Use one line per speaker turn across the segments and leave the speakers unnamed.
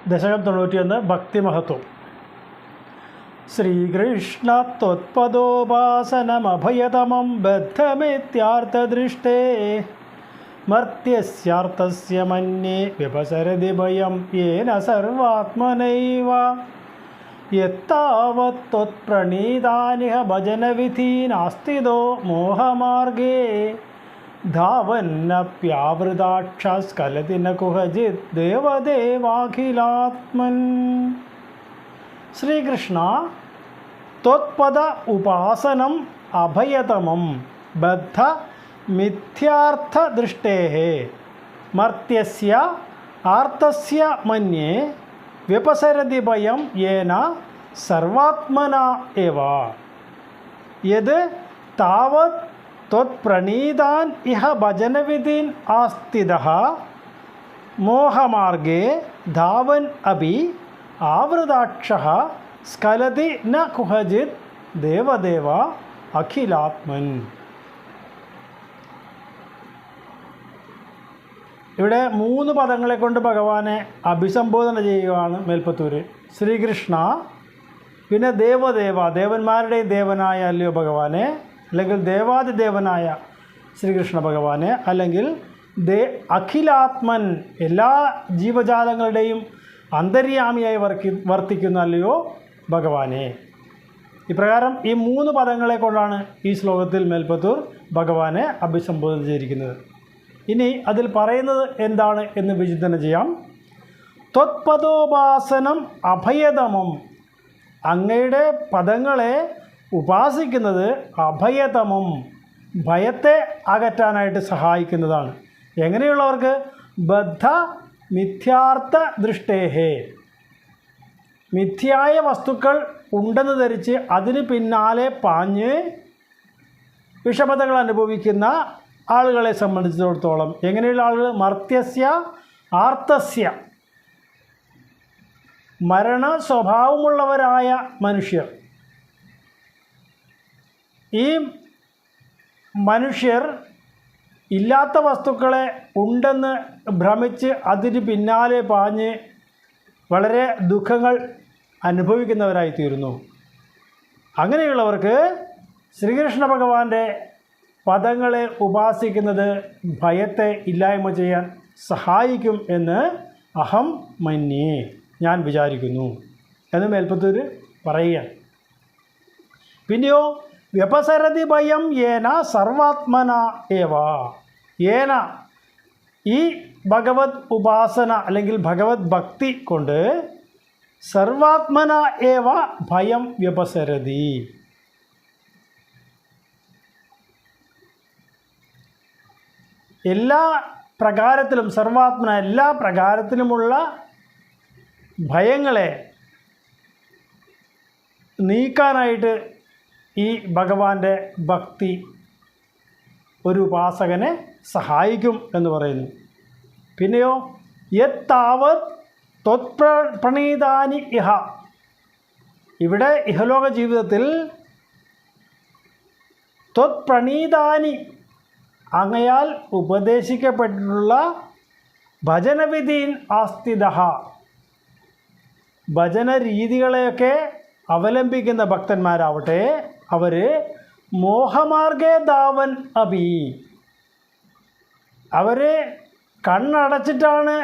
ദശകം 91 ഭക്തിമഹത്വം. ശ്രീകൃഷ്ണ ത്വത്പദോപാസനമഭയതമം ബദ്ധമിത്യാർത്ഥദൃഷ്ടേ മർത്യസ്യാർത്ഥസ്യ മന്യേ വ്യപസരതി ഭയം യേന സർവാത്മനൈവ യത്താവത് ത്വത്പ്രണീതാനിഹ ഭജനവിധീനാസ്തിദോ മോഹമാർഗേ ധാവന്നപ്യാവൃതാക്ഷസ്കലതി ന കുഹചിത് ദേവദേവാഖിലാത്മൻ. ശ്രീകൃഷ്ണ ത്വത്പദ ഉപാസനം അഭയതമം ബദ്ധ മിഥ്യാർത്ഥദൃഷ്ടേഃ മർത്യസ്യ ആർത്തസ്യ മന്യേ വ്യപസരതി ഭയം യേന സർവാത്മനാ ഏവ യത് താവത് ത്വത്പ്രണീതാൻ ഇഹ ഭജനവിധീൻ ആസ്തിദഃ മോഹമാർഗേ ധാവൻ അപി ആവൃതാക്ഷഃ സ്ഖലതി ന കുഹചിത് ദേവദേവ അഖിലാത്മൻ. ഇവിടെ 3 പദങ്ങളെ കൊണ്ട് ഭഗവാനെ അഭിസംബോധന ചെയ്യുകയാണ് മേൽപ്പത്തൂർ. ശ്രീകൃഷ്ണ, പിന്നെ ദേവദേവ, ദേവന്മാരുടെയും ദേവനായ അല്ലയോ ഭഗവാനെ, അല്ലെങ്കിൽ ദേവാദിദേവനായ ശ്രീകൃഷ്ണ ഭഗവാനെ, അല്ലെങ്കിൽ അഖിലാത്മൻ, എല്ലാ ജീവജാലങ്ങളുടെയും അന്തര്യാമിയായി വർത്തിക്കുന്ന അല്ലയോ ഭഗവാനെ. ഇപ്രകാരം ഈ 3 പദങ്ങളെ കൊണ്ടാണ് ഈ ശ്ലോകത്തിൽ മേൽപ്പത്തൂർ ഭഗവാനെ അഭിസംബോധന ചെയ്തിരിക്കുന്നത്. ഇനി അതിൽ പറയുന്നത് എന്താണ് എന്ന് വിചിന്തനം ചെയ്യാം. ത്വത്പദോപാസനം അഭയതമം, അങ്ങയുടെ പദങ്ങളെ ഉപാസിക്കുന്നത് അഭയതമം, ഭയത്തെ അകറ്റാനായിട്ട് സഹായിക്കുന്നതാണ്. എങ്ങനെയുള്ളവർക്ക്? ബദ്ധ മിഥ്യാർത്ഥ ദൃഷ്ടേഹേ, മിഥ്യായ വസ്തുക്കൾ ഉണ്ടെന്ന് ധരിച്ച് അതിന് പിന്നാലെ പാഞ്ഞ് വിഷമതകൾ അനുഭവിക്കുന്ന ആളുകളെ സംബന്ധിച്ചിടത്തോളം. എങ്ങനെയുള്ള ആളുകൾ? മർത്യസ്യ ആർത്തസ്യ, മരണ സ്വഭാവമുള്ളവരായ മനുഷ്യർ. ഈ മനുഷ്യർ ഇല്ലാത്ത വസ്തുക്കളെ ഉണ്ടെന്ന് ഭ്രമിച്ച് അതിന് പിന്നാലെ പാഞ്ഞ് വളരെ ദുഃഖങ്ങൾ അനുഭവിക്കുന്നവരായിത്തീരുന്നു. അങ്ങനെയുള്ളവർക്ക് ശ്രീകൃഷ്ണ ഭഗവാന്റെ പദങ്ങളെ ഉപാസിക്കുന്നത് ഭയത്തെ ഇല്ലായ്മ ചെയ്യാൻ സഹായിക്കും എന്ന് അഹം മന്യേ, ഞാൻ വിചാരിക്കുന്നു എന്ന് മേൽപ്പത്തൂർ പറയുക. പിന്നെയോ വ്യപസരതി ഭയം യേന സർവാത്മന ഏവ, യേന, ഈ ഭഗവത് ഉപാസന അല്ലെങ്കിൽ ഭഗവത് ഭക്തി കൊണ്ട് സർവാത്മന ഏവ ഭയം വ്യപസരതി, എല്ലാ പ്രകാരത്തിലും, സർവാത്മന എല്ലാ പ്രകാരത്തിലുമുള്ള ഭയങ്ങളെ നീക്കാനായിട്ട് ഈ ഭഗവാന്റെ ഭക്തി ഒരു ഉപാസകനെ സഹായിക്കും എന്ന് പറയുന്നു. പിന്നെയോ യത്താവത് ത്വത്പ്രണീതാനി ഇഹ, ഇവിടെ ഇഹലോക ജീവിതത്തിൽ ത്വത്പ്രണീതാനി, അങ്ങയാൽ ഉപദേശിക്കപ്പെട്ടിട്ടുള്ള ഭജനവിധീൻ ആസ്തിദഃ, ഭജന രീതികളെയൊക്കെ അവലംബിക്കുന്ന ഭക്തന്മാരാവട്ടെ, അവർ മോഹമാർഗേ ധാവൻ അപി, അവർ കണ്ണടച്ചിട്ടാണ്,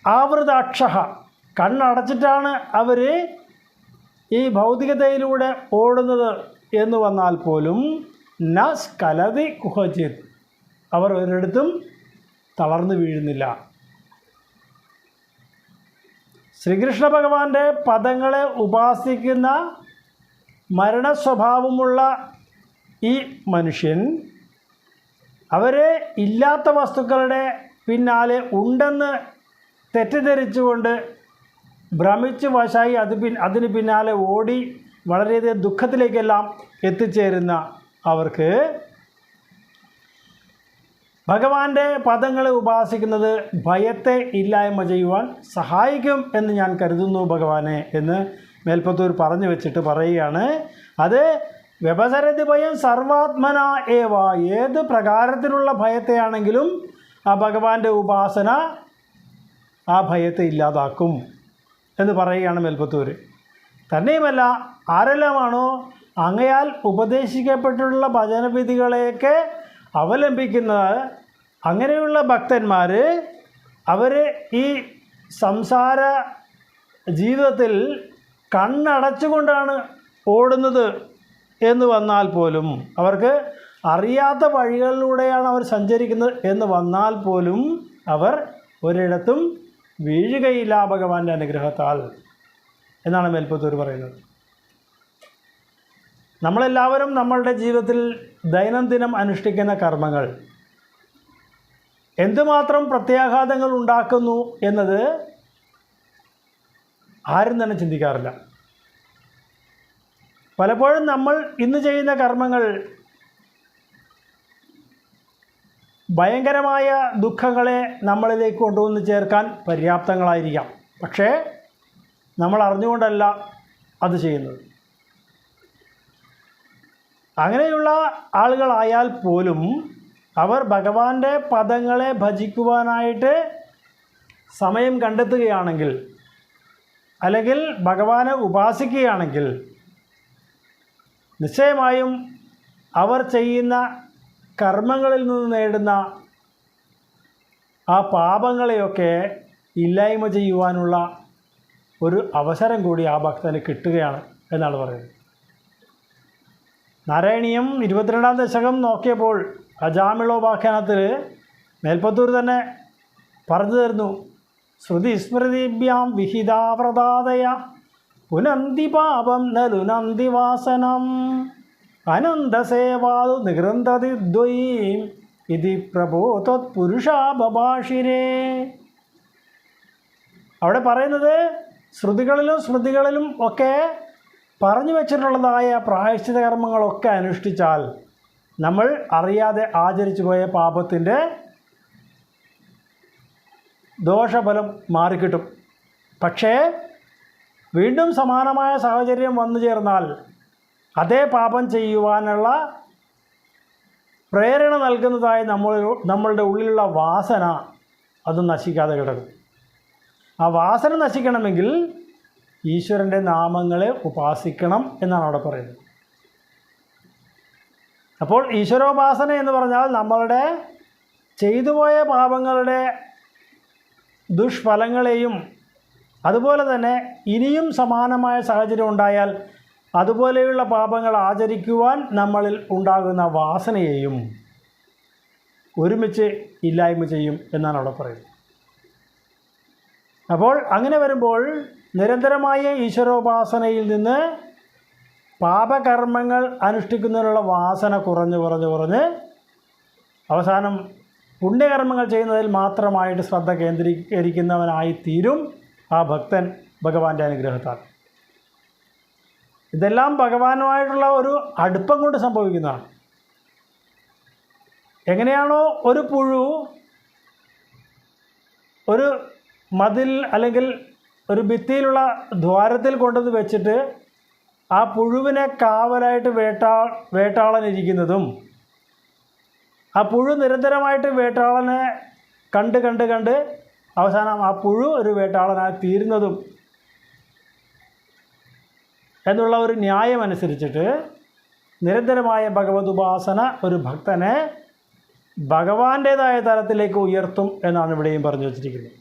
ആവൃതാക്ഷഃ, കണ്ണടച്ചിട്ടാണ് അവർ ഈ ഭൗതികതയിലൂടെ ഓടുന്നത് എന്ന് വന്നാൽ പോലും ന സ്ഖലതി കുഹചിത്, അവർ ഒരിടത്തും തളർന്നു വീഴുന്നില്ല. ശ്രീകൃഷ്ണ ഭഗവാന്റെ പദങ്ങളെ ഉപാസിക്കുന്ന മരണസ്വഭാവമുള്ള ഈ മനുഷ്യൻ, അവരെ ഇല്ലാത്ത വസ്തുക്കളുടെ പിന്നാലെ ഉണ്ടെന്ന് തെറ്റിദ്ധരിച്ചുകൊണ്ട് ഭ്രമിച്ച് വശായി അതിന് പിന്നാലെ ഓടി വളരെയധികം ദുഃഖത്തിലേക്കെല്ലാം എത്തിച്ചേരുന്ന അവർക്ക് ഭഗവാന്റെ പദങ്ങളെ ഉപാസിക്കുന്നത് ഭയത്തെ ഇല്ലായ്മ ചെയ്യുവാൻ സഹായിക്കും എന്ന് ഞാൻ കരുതുന്നു ഭഗവാനെ എന്ന് മേൽപ്പത്തൂർ പറഞ്ഞു വെച്ചിട്ട് പറയുകയാണ്. അത് വ്യപസരതി ഭയം സർവാത്മന ഏവ, ഏത് പ്രകാരത്തിലുള്ള ഭയത്തെയാണെങ്കിലും ആ ഭഗവാന്റെ ഉപാസന ആ ഭയത്തെ ഇല്ലാതാക്കും എന്ന് പറയുകയാണ് മേൽപ്പത്തൂർ. തന്നെയുമല്ല, ആരെല്ലാമാണോ അങ്ങയാൽ ഉപദേശിക്കപ്പെട്ടിട്ടുള്ള ഭജനവിധികളെയൊക്കെ അവലംബിക്കുന്നത്, അങ്ങനെയുള്ള ഭക്തന്മാർ അവർ ഈ സംസാര ജീവിതത്തിൽ കണ്ണടച്ചുകൊണ്ടാണ് ഓടുന്നത് എന്ന് വന്നാൽ പോലും, അവർക്ക് അറിയാത്ത വഴികളിലൂടെയാണ് അവർ സഞ്ചരിക്കുന്നത് എന്ന് വന്നാൽ പോലും അവർ ഒരിടത്തും വീഴുകയില്ല ഭഗവാന്റെ അനുഗ്രഹത്താൽ എന്നാണ് മേൽപ്പത്തൂർ പറയുന്നത്. നമ്മളെല്ലാവരും നമ്മളുടെ ജീവിതത്തിൽ ദൈനംദിനം അനുഷ്ഠിക്കുന്ന കർമ്മങ്ങൾ എന്തുമാത്രം പ്രത്യാഘാതങ്ങൾ ഉണ്ടാക്കുന്നു എന്നത് ആരും തന്നെ ചിന്തിക്കാറില്ല. പലപ്പോഴും നമ്മൾ ഇന്ന് ചെയ്യുന്ന കർമ്മങ്ങൾ ഭയങ്കരമായ ദുഃഖങ്ങളെ നമ്മളിലേക്ക് കൊണ്ടുവന്ന് ചേർക്കാൻ പര്യാപ്തങ്ങളായിരിക്കാം. പക്ഷേ നമ്മൾ അറിഞ്ഞുകൊണ്ടല്ല അത് ചെയ്യുന്നത്. അങ്ങനെയുള്ള ആളുകളായാൽ പോലും അവർ ഭഗവാന്റെ പദങ്ങളെ ഭജിക്കുവാനായിട്ട് സമയം കണ്ടെത്തുകയാണെങ്കിൽ, അല്ലെങ്കിൽ ഭഗവാനെ ഉപാസിക്കുകയാണെങ്കിൽ, നിശ്ചയമായും അവർ ചെയ്യുന്ന കർമ്മങ്ങളിൽ നിന്ന് നേടുന്ന ആ പാപങ്ങളെയൊക്കെ ഇല്ലായ്മ ചെയ്യുവാനുള്ള ഒരു അവസരം കൂടി ആ ഭക്തന് കിട്ടുകയാണ് എന്നാണ് പറയുന്നത്. നാരായണീയം 22-ാം ദശകം നോക്കിയപ്പോൾ അജാമിളോപാഖ്യാനത്തിൽ മേൽപ്പത്തൂർ തന്നെ പറഞ്ഞു തരുന്നു. ശ്രുതി സ്മൃതിഭ്യാം വിഹിതാവ്രതാദയ പുനന്തി പാപം നലുനന്തി വാസനം അനന്തസേവാതു നികൃന്തതി ദ്വയീം ഇതി പ്രഭോ ത്വത്പുരുഷാ ബഭാഷിരേ. അവിടെ പറയുന്നത് ശ്രുതികളിലും സ്മൃതികളിലും ഒക്കെ പറഞ്ഞു വച്ചിട്ടുള്ളതായ പ്രായശ്ചിത കർമ്മങ്ങളൊക്കെ അനുഷ്ഠിച്ചാൽ നമ്മൾ അറിയാതെ ആചരിച്ചു പോയ പാപത്തിൻ്റെ ദോഷഫലം മാറിക്കിട്ടും. പക്ഷേ വീണ്ടും സമാനമായ സാഹചര്യം വന്നു ചേർന്നാൽ അതേ പാപം ചെയ്യുവാനുള്ള പ്രേരണ നൽകുന്നതായ നമ്മളുടെ ഉള്ളിലുള്ള വാസന അത് നശിക്കാതെ കിടക്കും. ആ വാസന നശിക്കണമെങ്കിൽ ഈശ്വരൻ്റെ നാമങ്ങളെ ഉപാസിക്കണം എന്നാണ് അവിടെ പറയുന്നത്. അപ്പോൾ ഈശ്വരോപാസന എന്ന് പറഞ്ഞാൽ നമ്മളുടെ ചെയ്തുപോയ പാപങ്ങളുടെ ദുഷ്ഫലങ്ങളെയും അതുപോലെ തന്നെ ഇനിയും സമാനമായ സാഹചര്യം ഉണ്ടായാൽ അതുപോലെയുള്ള പാപങ്ങൾ ആചരിക്കുവാൻ നമ്മളിൽ ഉണ്ടാകുന്ന വാസനയെയും ഒരുമിച്ച് ഇല്ലായ്മ ചെയ്യും എന്നാണ് അവിടെ പറയുന്നത്. അപ്പോൾ അങ്ങനെ വരുമ്പോൾ നിരന്തരമായ ഈശ്വരോപാസനയിൽ നിന്ന് പാപകർമ്മങ്ങൾ അനുഷ്ഠിക്കുന്നതിനുള്ള വാസന കുറഞ്ഞ് അവസാനം പുണ്യകർമ്മങ്ങൾ ചെയ്യുന്നതിൽ മാത്രമായിട്ട് ശ്രദ്ധ കേന്ദ്രീകരിക്കുന്നവനായി തീരും ആ ഭക്തൻ ഭഗവാന്റെ അനുഗ്രഹത്താൽ. ഇതെല്ലാം ഭഗവാനുമായിട്ടുള്ള ഒരു അടുപ്പം കൊണ്ട് സംഭവിക്കുന്നതാണ്. എങ്ങനെയാണോ ഒരു പുഴു ഒരു മതിൽ അല്ലെങ്കിൽ ഒരു ഭിത്തിയിലുള്ള ദ്വാരത്തിൽ കൊണ്ടുവന്ന് വെച്ചിട്ട് ആ പുഴുവിനെ കാവലായിട്ട് വേട്ടാളനിരിക്കുന്നതും, ആ പുഴു നിരന്തരമായിട്ട് വേട്ടാളനെ കണ്ട് അവസാനം ആ പുഴു ഒരു വേട്ടാളനായി തീരുന്നതും എന്നുള്ള ഒരു ന്യായമനുസരിച്ചിട്ട് നിരന്തരമായ ഭഗവത് ഉപാസന ഒരു ഭക്തനെ ഭഗവാന്റേതായ തലത്തിലേക്ക് ഉയർത്തും എന്നാണ് ഇവിടെയും പറഞ്ഞു വച്ചിരിക്കുന്നത്.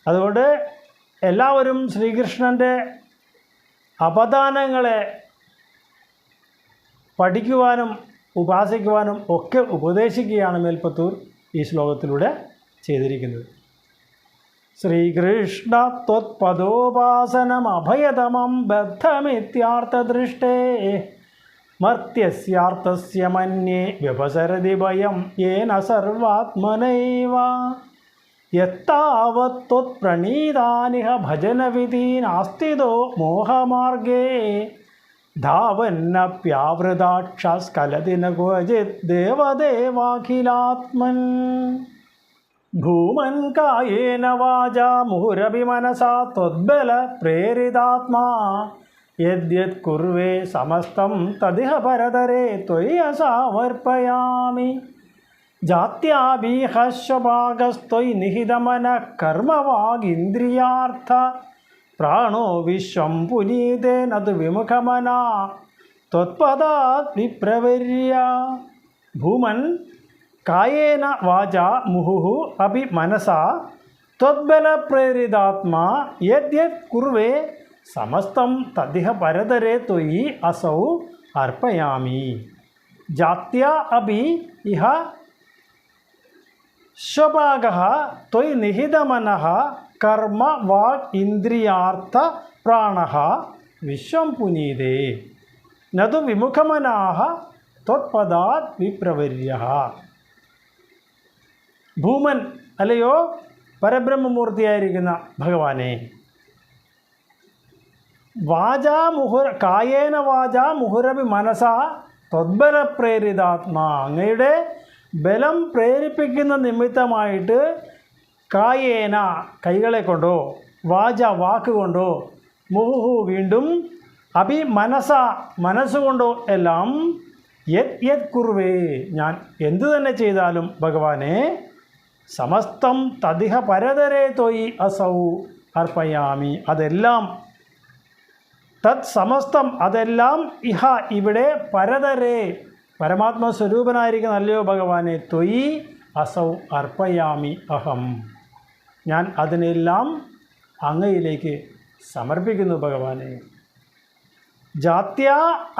അതുകൊണ്ട് എല്ലാവരും ശ്രീകൃഷ്ണൻ്റെ അപദാനങ്ങളെ പഠിക്കുവാനും ഉപാസിക്കുവാനും ഒക്കെ ഉപദേശിക്കുകയാണ് മേൽപ്പത്തൂർ ഈ ശ്ലോകത്തിലൂടെ ചെയ്തിരിക്കുന്നത്. ശ്രീകൃഷ്ണ ത്വത്പദോപാസനം അഭയതമം ബദ്ധമിത്യാർത്ഥദൃഷ്ടേ മർത്യസ്യാർത്ഥസ്യ മന്യേ വ്യപസരതി ഭയം യേന സർവാത്മനൈവ യത്താവത്ത്വത്പ്രണീതാനിഹ ഭജനവിധീനാസ്തിതോ മോഹമാർഗേ ധാവന്നപ്യാവൃതാക്ഷസ്കലതി ന ക്വചിത് ദേവദേവാഖിലാത്മൻ ഭൂമൻ കായേന വാചാ മുഹുരഭി മനസാ ത്വദ്ബല പ്രേരിതാത്മാ യദ്യത് കുർവേ സമസ്തം തദിഹ പരതരേ ത്വയി സമർപ്പയാമി ജാത്യാഭീഹസ്വഭാഗസ്ത്വയി നിഹിതമന കർമ്മവാഗിന്ദ്രിയാർത്ഥ പ്രാണോ വിശ്വം പുനീതേനതു വിമുഖമനാ ത്വത്പദാത് വിപ്രവർയ. ഭൂമൻ കായേന വാചാ മുഹുഹു അപി മനസാ ത്വദ്ബലപ്രേരിതാത്മാ യദ്യത് കുർവേ സമസ്തം തദിഹ പരതരേ ത്വയി അസൗ അർപ്പയാമി. ജാത്യാ അപി ഇഹ സ്വഭാഗഃ ത്വയി നിഹിതമനഃ കർമ്മ വാഗ് ഇന്ദ്രിയാർത്ഥ പ്രാണഃ വിശ്വം പുനീതേ നതു വിമുഖമനാഃ ത്വത്പദാത് വിപ്രവർയഃ. ഭൂമൻ അല്ലയോ പരബ്രഹ്മമൂർത്തിയായിരിക്കുന്ന ഭഗവാനെ, കായേന വാചാ മുഹുരപി മനസാ ത്വദ്ബലപ്രേരിതാത്മാ, അങ്ങയുടെ ബലം പ്രേരിപ്പിക്കുന്ന നിമിത്തമായിട്ട് കായേന കൈകളെ കൊണ്ടോ, വാച വാക്കുകൊണ്ടോ, മുഹുഹു വീണ്ടും, അഭി മനസ മനസ്സുകൊണ്ടോ എല്ലാം, യത് യത് കുർവേ ഞാൻ എന്തു തന്നെ ചെയ്താലും ഭഗവാനെ, സമസ്തം തദിഹ പരതരേ ത്വയി അസൗ അർപ്പയാമി, അതെല്ലാം തത് സമസ്തം അതെല്ലാം ഇഹ ഇവിടെ പരതരേ പരമാത്മസ്വരൂപനായിരിക്കുന്ന അല്ലയോ ഭഗവാനെ, ത്വയി അസൗ അർപ്പയാമി അഹം, ഞാൻ അതിനെല്ലാം അങ്ങയിലേക്ക് സമർപ്പിക്കുന്നു ഭഗവാനെ. ജാത്യാ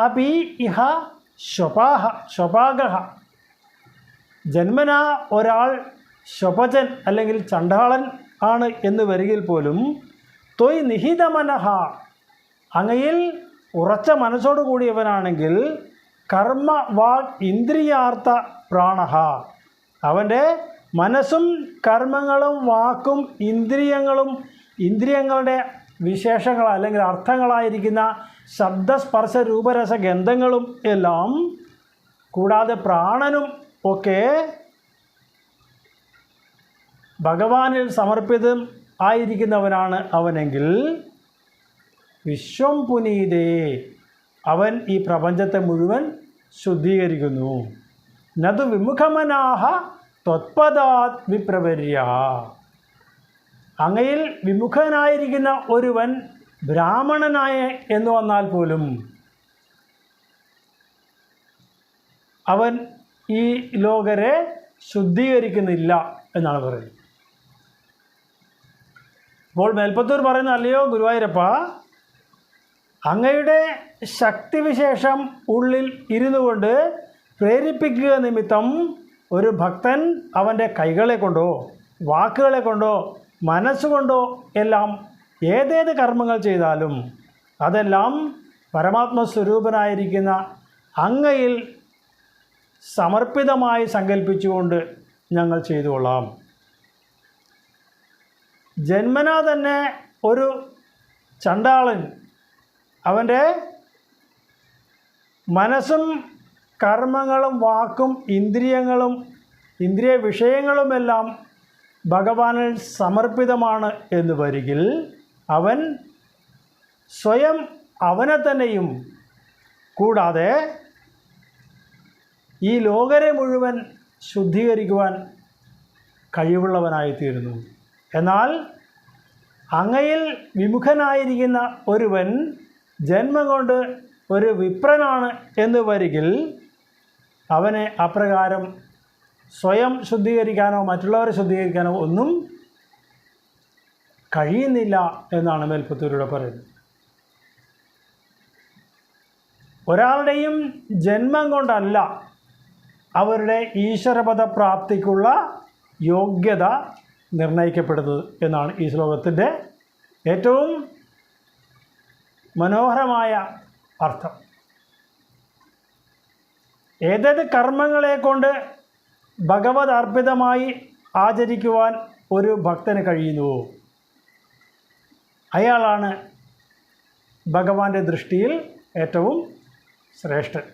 അപി ഇഹ സ്വഭാഗഃ, ജന്മനാ ഒരാൾ സ്വപജൻ അല്ലെങ്കിൽ ചണ്ഡാളൻ ആണ് എന്ന് വരികിൽ പോലും, ത്വയ് നിഹിതമനഃ അങ്ങയിൽ ഉറച്ച മനസ്സോടു കൂടിയവനാണെങ്കിൽ, കർമ്മ വാഗ് ഇന്ദ്രിയാർത്ഥ പ്രാണഃ അവൻ്റെ മനസ്സും കർമ്മങ്ങളും വാക്കും ഇന്ദ്രിയങ്ങളുടെ വിശേഷങ്ങൾ അല്ലെങ്കിൽ അർത്ഥങ്ങളായിരിക്കുന്ന ശബ്ദസ്പർശ രൂപരസ ഗന്ധങ്ങളും എല്ലാം കൂടാതെ പ്രാണനും ഒക്കെ ഭഗവാനിൽ സമർപ്പിതം ആയിരിക്കുന്നവനാണ് അവനെങ്കിൽ, വിശ്വം പുനീതേ അവൻ ഈ പ്രപഞ്ചത്തെ മുഴുവൻ ശുദ്ധീകരിക്കുന്നു. നതു വിമുഖമനാഹ ത്വത്പദാത് വിപ്രവർയ, അങ്ങയിൽ വിമുഖനായിരിക്കുന്ന ഒരുവൻ ബ്രാഹ്മണനായ എന്ന് വന്നാൽ പോലും അവൻ ഈ ലോകരെ ശുദ്ധീകരിക്കുന്നില്ല എന്നാണ് പറയുന്നത്. അപ്പോൾ മേൽപ്പത്തൂർ പറയുന്ന, അല്ലയോ ഗുരുവായൂരപ്പ, അങ്ങയുടെ ശക്തിവിശേഷം ഉള്ളിൽ ഇരുന്നു കൊണ്ട് പ്രേരിപ്പിക്കുക നിമിത്തം ഒരു ഭക്തൻ അവൻ്റെ കൈകളെ കൊണ്ടോ വാക്കുകളെ കൊണ്ടോ മനസ്സുകൊണ്ടോ എല്ലാം ഏതേത് കർമ്മങ്ങൾ ചെയ്താലും അതെല്ലാം പരമാത്മസ്വരൂപനായിരിക്കുന്ന അങ്ങയിൽ സമർപ്പിതമായി സങ്കല്പിച്ചുകൊണ്ട് ഞങ്ങൾ ചെയ്തുകൊള്ളാം. ജന്മനാ തന്നെ ഒരു ചണ്ഡാളൻ അവൻ്റെ മനസ്സും കർമ്മങ്ങളും വാക്കും ഇന്ദ്രിയ വിഷയങ്ങളുമെല്ലാം ഭഗവാനിൽ സമർപ്പിതമാണ് എന്ന് വരികിൽ, അവൻ സ്വയം അവനെ തന്നെയും കൂടാതെ ഈ ലോകരെ മുഴുവൻ ശുദ്ധീകരിക്കുവാൻ കഴിവുള്ളവനായിത്തീരുന്നു. എന്നാൽ അങ്ങയിൽ വിമുഖനായിരിക്കുന്ന ഒരുവൻ ജന്മം കൊണ്ട് ഒരു വിപ്രനാണ് എന്ന് വരികിൽ, അവനെ അപ്രകാരം സ്വയം ശുദ്ധീകരിക്കാനോ മറ്റുള്ളവരെ ശുദ്ധീകരിക്കാനോ ഒന്നും കഴിയുന്നില്ല എന്നാണ് മേൽപ്പത്തൂരിലൂടെ പറയുന്നത്. ഒരാളുടെയും ജന്മം കൊണ്ടല്ല അവരുടെ ഈശ്വരപദ പ്രാപ്തിക്കുള്ള യോഗ്യത നിർണയിക്കപ്പെടുന്നത് എന്നാണ് ഈ ശ്ലോകത്തിൻ്റെ ഏറ്റവും മനോഹരമായ അർത്ഥം. ഏതേത് കർമ്മങ്ങളെ കൊണ്ട് ഭഗവത് അർപ്പിതമായി ആചരിക്കുവാൻ ഒരു ഭക്തന് കഴിയുന്നുവോ അയാളാണ് ഭഗവാന്റെ ദൃഷ്ടിയിൽ ഏറ്റവും ശ്രേഷ്ഠൻ.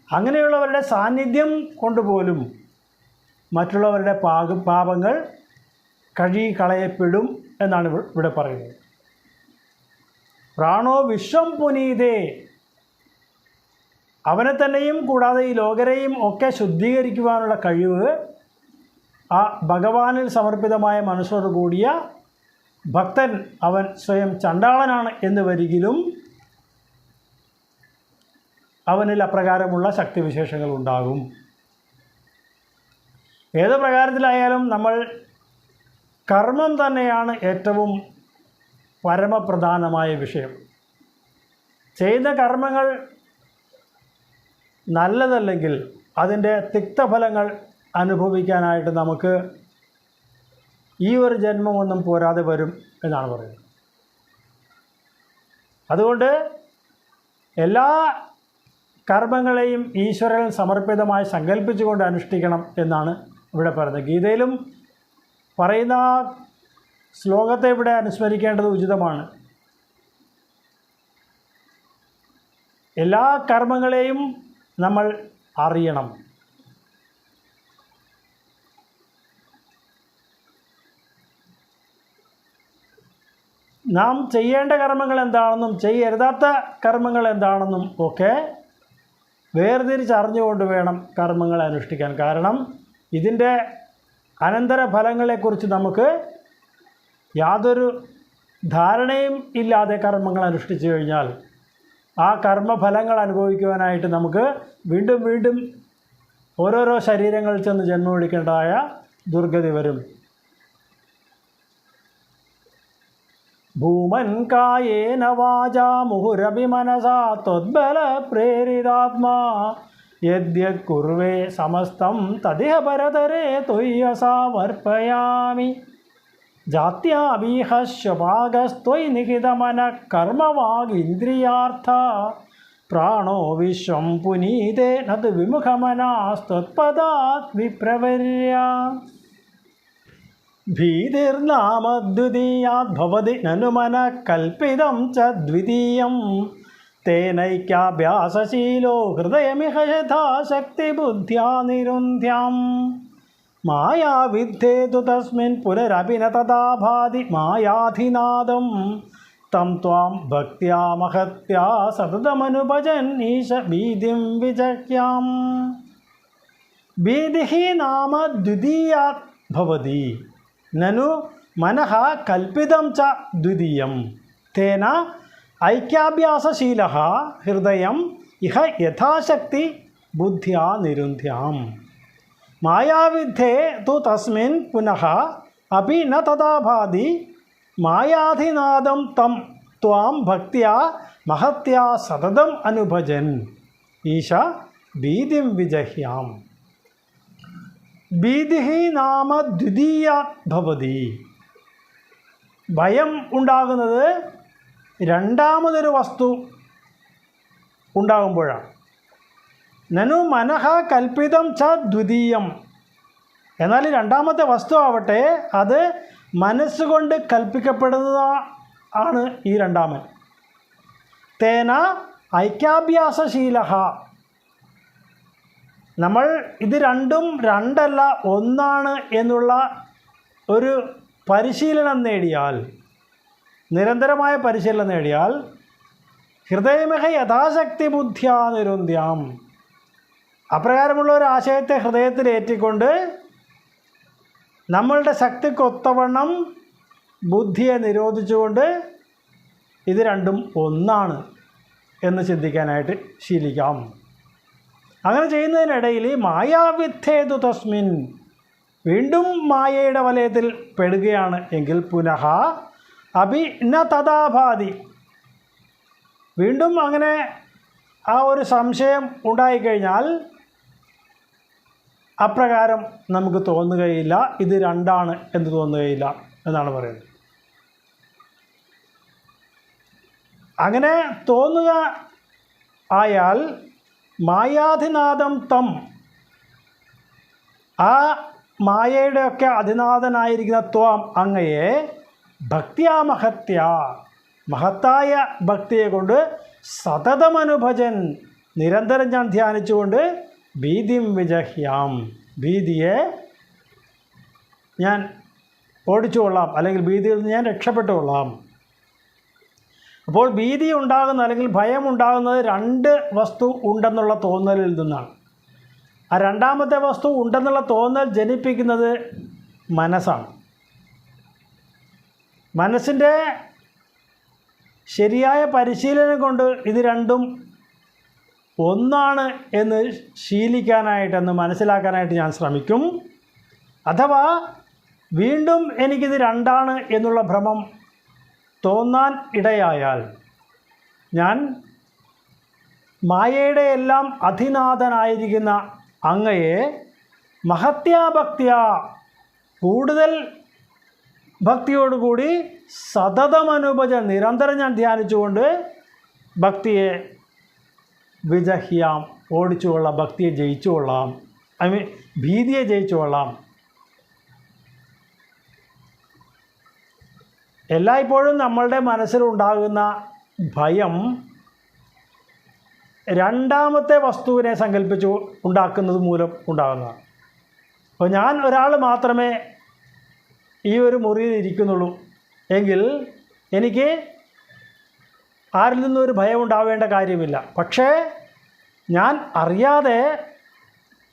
അങ്ങനെയുള്ളവരുടെ സാന്നിധ്യം കൊണ്ടുപോലും മറ്റുള്ളവരുടെ പാപങ്ങൾ കഴുകിക്കളയപ്പെടും എന്നാണ് ഇവിടെ പറയുന്നത്. പ്രാണോ വിശ്വം പുനീതേ, അവനെ തന്നെയും കൂടാതെ ഈ ലോകരെയും ഒക്കെ ശുദ്ധീകരിക്കുവാനുള്ള കഴിവ് ആ ഭഗവാനിൽ സമർപ്പിതമായ മനസ്സോട് കൂടിയ ഭക്തൻ അവൻ സ്വയം ചണ്ടാളനാണ് എന്ന് വരികിലും അവനിൽ അപ്രകാരമുള്ള ശക്തിവിശേഷങ്ങൾ ഉണ്ടാകും. ഏത് പ്രകാരത്തിലായാലും നമ്മൾ കർമ്മം തന്നെയാണ് ഏറ്റവും പരമപ്രധാനമായ വിഷയം. ചെയ്യുന്ന കർമ്മങ്ങൾ നല്ലതല്ലെങ്കിൽ അതിൻ്റെ തിക്തഫലങ്ങൾ അനുഭവിക്കാനായിട്ട് നമുക്ക് ഈ ഒരു ജന്മമൊന്നും പോരാതെ വരും എന്നാണ് പറയുന്നത്. അതുകൊണ്ട് എല്ലാ കർമ്മങ്ങളെയും ഈശ്വരൻ സമർപ്പിതമായി സങ്കല്പിച്ചുകൊണ്ട് അനുഷ്ഠിക്കണം എന്നാണ് ഇവിടെ പറയുന്നത്. ഗീതയിലും പറയുന്ന ശ്ലോകത്തെ ഇവിടെ അനുസ്മരിക്കേണ്ടത് ഉചിതമാണ്. എല്ലാ കർമ്മങ്ങളെയും നമ്മൾ അറിയണം. നാം ചെയ്യേണ്ട കർമ്മങ്ങൾ എന്താണെന്നും ചെയ്യരുതാത്ത കർമ്മങ്ങൾ എന്താണെന്നും ഒക്കെ വേർതിരിച്ചറിഞ്ഞുകൊണ്ട് വേണം കർമ്മങ്ങൾ അനുഷ്ഠിക്കാൻ. കാരണം ഇതിൻ്റെ അനന്തരഫലങ്ങളെക്കുറിച്ച് നമുക്ക് യാതൊരു ധാരണയും ഇല്ലാതെ കർമ്മങ്ങൾ അനുഷ്ഠിച്ചു കഴിഞ്ഞാൽ ആ കർമ്മഫലങ്ങൾ അനുഭവിക്കുവാനായിട്ട് നമുക്ക് വീണ്ടും വീണ്ടും ഓരോരോ ശരീരങ്ങളിൽ ചെന്ന് ജന്മമെടുക്കേണ്ടതായ ദുർഗതി വരും. ഭൂമൻ കായേന വാചാ മുഹുരഭി മനസാ ത്വദ്ബല പ്രേരിതാത്മാ യദ്യത് കുർവേ സമസ്തം തദിഹ പരതരേ ത്വയ്യസാമർപ്പയാമി ജാത്യാഭീഹശ്വപാകസ്ത്വയി നിഹിതമനഃ കർമ്മവാഗിന്ദ്രിയാർത്ഥ പ്രാണോ വിശ്വം പുനീതേ നത് വിമുഖമനാസ്ത്വത്പദാത് വിപ്രവർയ ഭീതിർനാമദ്വിതീയാത് ഭവതി നനു മനഃ കൽപ്പിതം ച ദ്വിതീയം തേനൈക്യാഭ്യാസശീലോ ഹൃദയമിഹ യഥാശക്തിബുദ്ധ്യാ നിരുന്ധ്യം മായാവിദ്ധേതു തസ്മിൻ പുനരപി ന തഥാ ഭാതി മായാധിനാദം തം ത്വാം ഭക്ത്യാ മഹത്യാ സതതമനുഭജൻ ഈശ ഭീതിം വിജഹ്യം. ഭീതിഃ നാമ ദ്വിതീയാത് ഭവതി നനു മനഃ കൽപ്പിതം ച ദ്വിതീയം തേന ഐക്യാഭ്യാസശീലഃ ഹൃദയം ഇഹ യഥാശക്തി ബുദ്ധ്യാ നിരുന്ധ്യം മായാവിദ്ധേ തു തസ്മിൻ പുനഃ അപി ന തഥാ ഭാതി മായാധിനാദം തം ത്വാം ഭക്ത്യാ മഹത്യാ സതതം അനുഭജൻ ഈശ ഭീതിം വിജഹ്യാം. ഭീതിഃ നാമ ദ്വിതീയാത് ഭവതി. ഭയം ഉണ്ടാകുന്നത് രണ്ടാമതൊരു വസ്തു ഉണ്ടാകുമ്പോഴാണ്. നനു മനഃ കൽപ്പിതം ച ദ്വിതീയം. എന്നാൽ രണ്ടാമത്തെ വസ്തു ആവട്ടെ അത് മനസ്സുകൊണ്ട് കൽപ്പിക്കപ്പെടുന്നത് ആണ് ഈ രണ്ടാമൻ. തേന ഐക്യാഭ്യാസശീലഃ. നമ്മൾ ഇത് രണ്ടും രണ്ടല്ല ഒന്നാണ് എന്നുള്ള ഒരു പരിശീലനം നേടിയാൽ, നിരന്തരമായ പരിശീലനം നേടിയാൽ ഹൃദയമിഹ യഥാശക്തി ബുദ്ധ്യാ നിരുന്ധ്യം. അപ്രകാരമുള്ള ഒരു ആശയത്തെ ഹൃദയത്തിൽ ഏറ്റിക്കൊണ്ട് നമ്മളുടെ ശക്തിക്കൊത്തവണ്ണം ബുദ്ധിയെ നിരോധിച്ചുകൊണ്ട് ഇത് രണ്ടും ഒന്നാണ് എന്ന് ചിന്തിക്കാനായിട്ട് ശീലിക്കാം. അങ്ങനെ ചെയ്യുന്നതിനിടയിൽ മായാവിദ്ധേതു തസ്മിൻ, വീണ്ടും മായയുടെ വലയത്തിൽ പെടുകയാണ് എങ്കിൽ പുനഃ അഭി ന തഥാഭാതി, വീണ്ടും അങ്ങനെ ആ ഒരു സംശയം ഉണ്ടായിക്കഴിഞ്ഞാൽ അപ്രകാരം നമുക്ക് തോന്നുകയില്ല, ഇത് രണ്ടാണ് എന്ന് തോന്നുകയില്ല എന്നാണ് പറയുന്നത്. അങ്ങനെ തോന്നുക ആയാൽ മായാധിനാദം തം, ആ മായയുടെയൊക്കെ അധിനാഥനായിരിക്കുന്ന ത്വാം അങ്ങയെ ഭക്ത്യാ മഹത്യ, മഹത്തായ ഭക്തിയെ കൊണ്ട് സതതമനുഭജൻ, നിരന്തരം ഞാൻ ധ്യാനിച്ചുകൊണ്ട് ഭീതിം വിജഹ്യാം, ഭീതിയെ ഞാൻ ഓടിച്ചുകൊള്ളാം, അല്ലെങ്കിൽ ഭീതിയിൽ നിന്ന് ഞാൻ രക്ഷപ്പെട്ടുകൊള്ളാം. അപ്പോൾ ഭീതി ഉണ്ടാകുന്ന അല്ലെങ്കിൽ ഭയം ഉണ്ടാകുന്നത് രണ്ട് വസ്തു ഉണ്ടെന്നുള്ള തോന്നലിൽ നിന്നാണ്. ആ രണ്ടാമത്തെ വസ്തു ഉണ്ടെന്നുള്ള തോന്നൽ ജനിപ്പിക്കുന്നത് മനസ്സാണ്. മനസ്സിൻ്റെ ശരിയായ പരിശീലനം കൊണ്ട് ഇത് രണ്ടും ഒന്നാണ് എന്ന് ശീലിക്കാനായിട്ടെന്ന് മനസ്സിലാക്കാനായിട്ട് ഞാൻ ശ്രമിക്കും. അഥവാ വീണ്ടും എനിക്കിത് രണ്ടാണ് എന്നുള്ള ഭ്രമം തോന്നാൻ ഇടയായാൽ ഞാൻ മായയുടെ എല്ലാം അധിനാഥനായിരിക്കുന്ന അങ്ങയെ മഹത്യാഭക്തിയ കൂടുതൽ ഭക്തിയോടുകൂടി സതതമനുഭജ നിരന്തരം ഞാൻ ധ്യാനിച്ചുകൊണ്ട് ഭക്തിയെ വിജഹ്യാം ഓടിച്ചുകൊള്ളാം, ഭക്തിയെ ജയിച്ചുകൊള്ളാം, ഭീതിയെ ജയിച്ചുകൊള്ളാം. എല്ലായ്പ്പോഴും നമ്മളുടെ മനസ്സിലുണ്ടാകുന്ന ഭയം രണ്ടാമത്തെ വസ്തുവിനെ സങ്കല്പിച്ച് ഉണ്ടാക്കുന്നത് മൂലം ഉണ്ടാകുന്നതാണ്. അപ്പോൾ ഞാൻ ഒരാൾ മാത്രമേ ഈ ഒരു മുറിയിൽ ഇരിക്കുന്നുള്ളൂ എങ്കിൽ എനിക്ക് ആരിൽ നിന്നും ഒരു ഭയം ഉണ്ടാവേണ്ട കാര്യമില്ല. പക്ഷേ ഞാൻ അറിയാതെ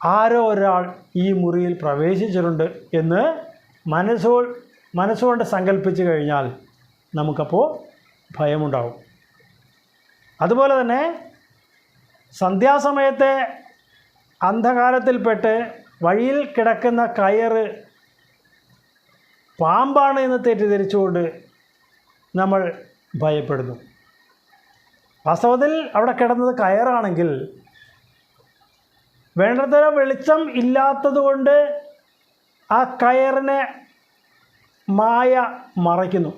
ആരോ ഒരാൾ ഈ മുറിയിൽ പ്രവേശിച്ചിട്ടുണ്ട് എന്ന് മനസ്സുകൊണ്ട് സങ്കല്പിച്ച് കഴിഞ്ഞാൽ നമുക്കപ്പോൾ ഭയമുണ്ടാവും. അതുപോലെ തന്നെ സന്ധ്യാസമയത്തെ അന്ധകാരത്തിൽപ്പെട്ട് വഴിയിൽ കിടക്കുന്ന കയറ് പാമ്പാണ് എന്ന് തെറ്റിദ്ധരിച്ചുകൊണ്ട് നമ്മൾ ഭയപ്പെടുന്നു. വാസ്തവത്തിൽ അവിടെ കിടന്നത് കയറാണെങ്കിൽ വേണ്ടത്ര വെളിച്ചം ഇല്ലാത്തതുകൊണ്ട് ആ കയറിനെ മായ മറയ്ക്കുന്നു.